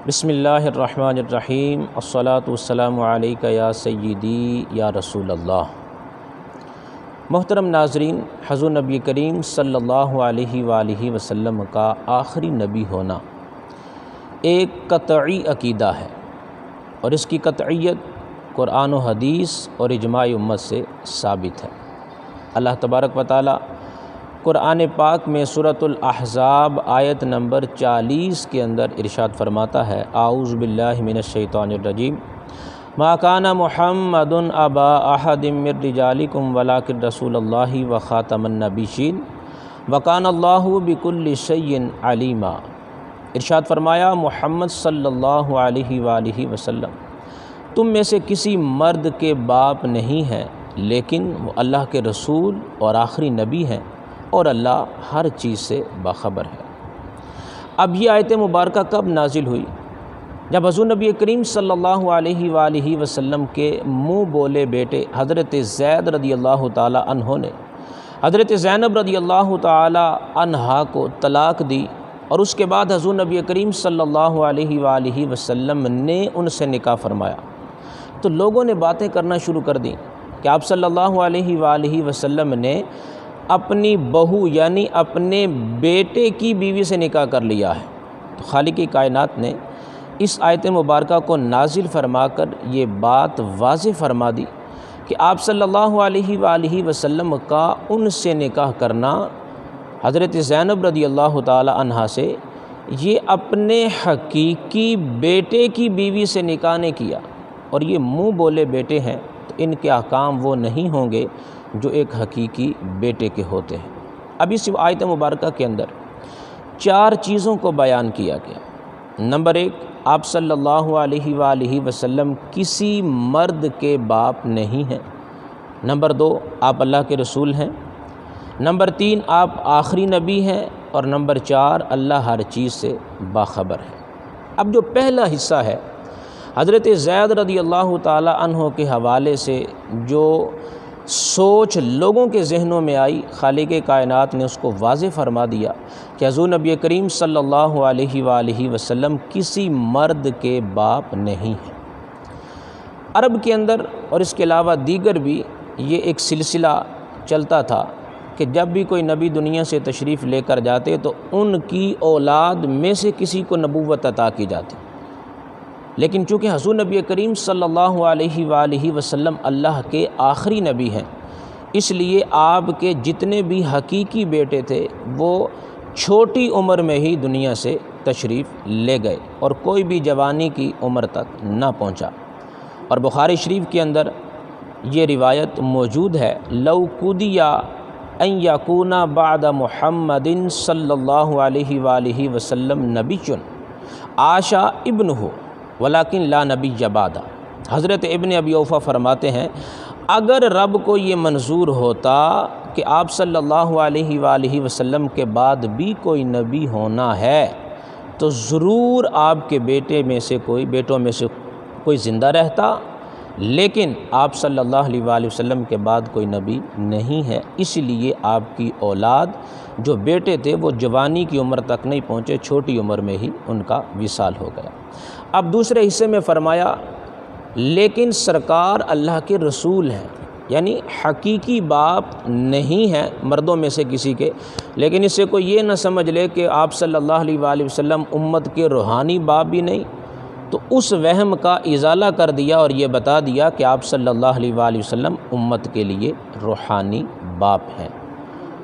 بسم اللہ الرحمن الرحیم، الصلاۃ والسلام علیک یا سیدی یا رسول اللہ۔ محترم ناظرین، حضور نبی کریم صلی اللہ علیہ وآلہ وسلم کا آخری نبی ہونا ایک قطعی عقیدہ ہے، اور اس کی قطعیت قرآن و حدیث اور اجماع امت سے ثابت ہے۔ اللہ تبارک و تعالی قرآن پاک میں سورۃ الاحزاب آیت نمبر 40 کے اندر ارشاد فرماتا ہے، اعوذ باللہ من الشیطان الرجیم، ما کان محمد ابا احد من رجالکم ولکن رسول اللہ وخاتم النبیین وکان اللہ بکل شیء علیما۔ ارشاد فرمایا، محمد صلی اللہ علیہ وآلہ وسلم تم میں سے کسی مرد کے باپ نہیں ہیں، لیکن وہ اللہ کے رسول اور آخری نبی ہیں، اور اللہ ہر چیز سے باخبر ہے۔ اب یہ آیت مبارکہ کب نازل ہوئی؟ جب حضور نبی کریم صلی اللہ علیہ وآلہ وسلم کے منہ بولے بیٹے حضرت زید رضی اللہ تعالی عنہ نے حضرت زینب رضی اللہ تعالی عنہا کو طلاق دی، اور اس کے بعد حضور نبی کریم صلی اللہ علیہ وآلہ وسلم نے ان سے نکاح فرمایا، تو لوگوں نے باتیں کرنا شروع کر دیں کہ آپ صلی اللہ علیہ وآلہ وسلم نے اپنی بہو یعنی اپنے بیٹے کی بیوی سے نکاح کر لیا ہے۔ تو خالق کائنات نے اس آیت مبارکہ کو نازل فرما کر یہ بات واضح فرما دی کہ آپ صلی اللہ علیہ وآلہ وسلم کا ان سے نکاح کرنا، حضرت زینب رضی اللہ تعالی عنہا سے، یہ اپنے حقیقی بیٹے کی بیوی سے نکاح نے کیا، اور یہ منہ بولے بیٹے ہیں تو ان کے احکام وہ نہیں ہوں گے جو ایک حقیقی بیٹے کے ہوتے ہیں۔ اب اس آیت مبارکہ کے اندر 4 چیزوں کو بیان کیا گیا۔ نمبر 1، آپ صلی اللہ علیہ وآلہ وسلم کسی مرد کے باپ نہیں ہیں۔ نمبر 2، آپ اللہ کے رسول ہیں۔ نمبر 3، آپ آخری نبی ہیں۔ اور نمبر 4، اللہ ہر چیز سے باخبر ہے۔ اب جو پہلا حصہ ہے، حضرت زید رضی اللہ تعالی عنہ کے حوالے سے جو سوچ لوگوں کے ذہنوں میں آئی، خالق کائنات نے اس کو واضح فرما دیا کہ حضور نبی کریم صلی اللہ علیہ وآلہ وسلم کسی مرد کے باپ نہیں ہیں۔ عرب کے اندر اور اس کے علاوہ دیگر بھی یہ ایک سلسلہ چلتا تھا کہ جب بھی کوئی نبی دنیا سے تشریف لے کر جاتے تو ان کی اولاد میں سے کسی کو نبوت عطا کی جاتی، لیکن چونکہ حضور نبی کریم صلی اللہ علیہ وآلہ وسلم اللہ کے آخری نبی ہیں، اس لیے آپ کے جتنے بھی حقیقی بیٹے تھے وہ چھوٹی عمر میں ہی دنیا سے تشریف لے گئے، اور کوئی بھی جوانی کی عمر تک نہ پہنچا۔ اور بخاری شریف کے اندر یہ روایت موجود ہے، لو قضی ان یکون بعد محمد صلی اللہ علیہ وآلہ وسلم نبی عاش ابنہ ولیکن لا نبی بعدہ۔ حضرت ابن ابی اوفا فرماتے ہیں، اگر رب کو یہ منظور ہوتا کہ آپ صلی اللہ علیہ وآلہ وسلم کے بعد بھی کوئی نبی ہونا ہے تو ضرور آپ کے بیٹوں میں سے کوئی زندہ رہتا، لیکن آپ صلی اللہ علیہ وآلہ وسلم کے بعد کوئی نبی نہیں ہے، اس لیے آپ کی اولاد جو بیٹے تھے وہ جوانی کی عمر تک نہیں پہنچے، چھوٹی عمر میں ہی ان کا وصال ہو گیا۔ اب دوسرے حصے میں فرمایا، لیکن سرکار اللہ کے رسول ہیں، یعنی حقیقی باپ نہیں ہیں مردوں میں سے کسی کے، لیکن اس سے کوئی یہ نہ سمجھ لے کہ آپ صلی اللہ علیہ وآلہ وسلم امت کے روحانی باپ بھی نہیں، تو اس وہم کا ازالہ کر دیا اور یہ بتا دیا کہ آپ صلی اللہ علیہ وآلہ وسلم امت کے لیے روحانی باپ ہیں۔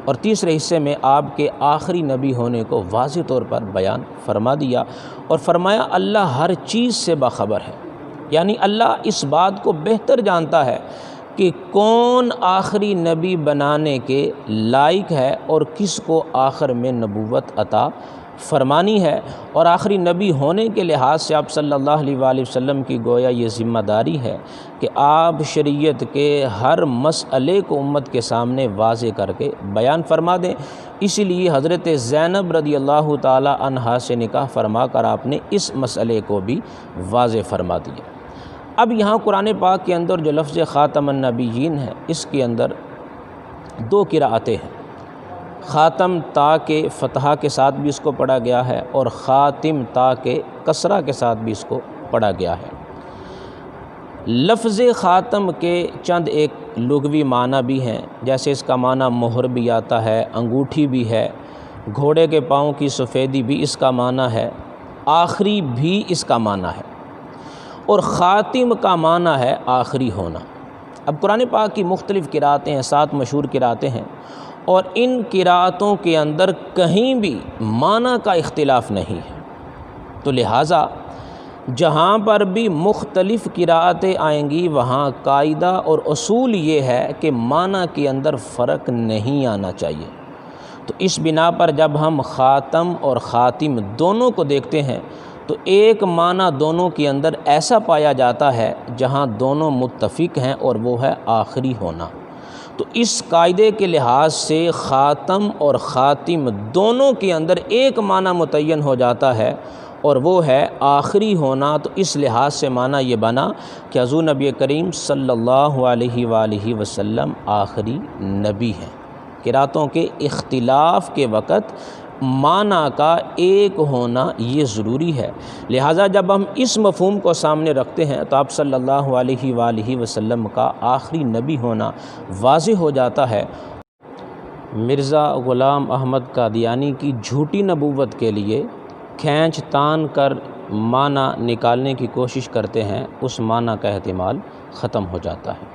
اور تیسرے حصے میں آپ کے آخری نبی ہونے کو واضح طور پر بیان فرما دیا، اور فرمایا اللہ ہر چیز سے باخبر ہے، یعنی اللہ اس بات کو بہتر جانتا ہے کہ کون آخری نبی بنانے کے لائق ہے اور کس کو آخر میں نبوت عطا فرمانی ہے۔ اور آخری نبی ہونے کے لحاظ سے آپ صلی اللہ علیہ وآلہ وسلم کی گویا یہ ذمہ داری ہے کہ آپ شریعت کے ہر مسئلے کو امت کے سامنے واضح کر کے بیان فرما دیں۔ اسی لیے حضرت زینب رضی اللہ تعالی عنہا سے نکاح فرما کر آپ نے اس مسئلے کو بھی واضح فرما دیا۔ اب یہاں قرآن پاک کے اندر جو لفظ خاتم النبیین ہے، اس کے اندر 2 قراءتیں ہیں۔ خاتم تا کے فتحہ کے ساتھ بھی اس کو پڑھا گیا ہے اور خاتم تا کے کسرہ کے ساتھ بھی اس کو پڑھا گیا ہے۔ لفظ خاتم کے چند ایک لغوی معنی بھی ہیں، جیسے اس کا معنی مہر بھی آتا ہے، انگوٹھی بھی ہے، گھوڑے کے پاؤں کی سفیدی بھی اس کا معنی ہے، آخری بھی اس کا معنی ہے، اور خاتم کا معنی ہے آخری ہونا۔ اب قرآن پاک کی مختلف قرأتیں ہیں، 7 مشہور قرأتیں ہیں، اور ان قرأتوں کے اندر کہیں بھی معنی کا اختلاف نہیں ہے، تو لہٰذا جہاں پر بھی مختلف قرأتیں آئیں گی وہاں قاعدہ اور اصول یہ ہے کہ معنی کے اندر فرق نہیں آنا چاہیے۔ تو اس بنا پر جب ہم خاتم اور خاتم دونوں کو دیکھتے ہیں تو ایک معنی دونوں کے اندر ایسا پایا جاتا ہے جہاں دونوں متفق ہیں، اور وہ ہے آخری ہونا۔ تو اس قاعدے کے لحاظ سے خاتم اور خاتم دونوں کے اندر ایک معنی متعین ہو جاتا ہے، اور وہ ہے آخری ہونا۔ تو اس لحاظ سے معنی یہ بنا کہ حضور نبی کریم صلی اللہ علیہ وآلہ وسلم آخری نبی ہیں۔ قرأتوں کے اختلاف کے وقت معنی کا ایک ہونا یہ ضروری ہے، لہٰذا جب ہم اس مفہوم کو سامنے رکھتے ہیں تو آپ صلی اللہ علیہ وآلہ وسلم کا آخری نبی ہونا واضح ہو جاتا ہے۔ مرزا غلام احمد قادیانی کی جھوٹی نبوت کے لیے کھینچ تان کر معنی نکالنے کی کوشش کرتے ہیں، اس معنی کا احتمال ختم ہو جاتا ہے۔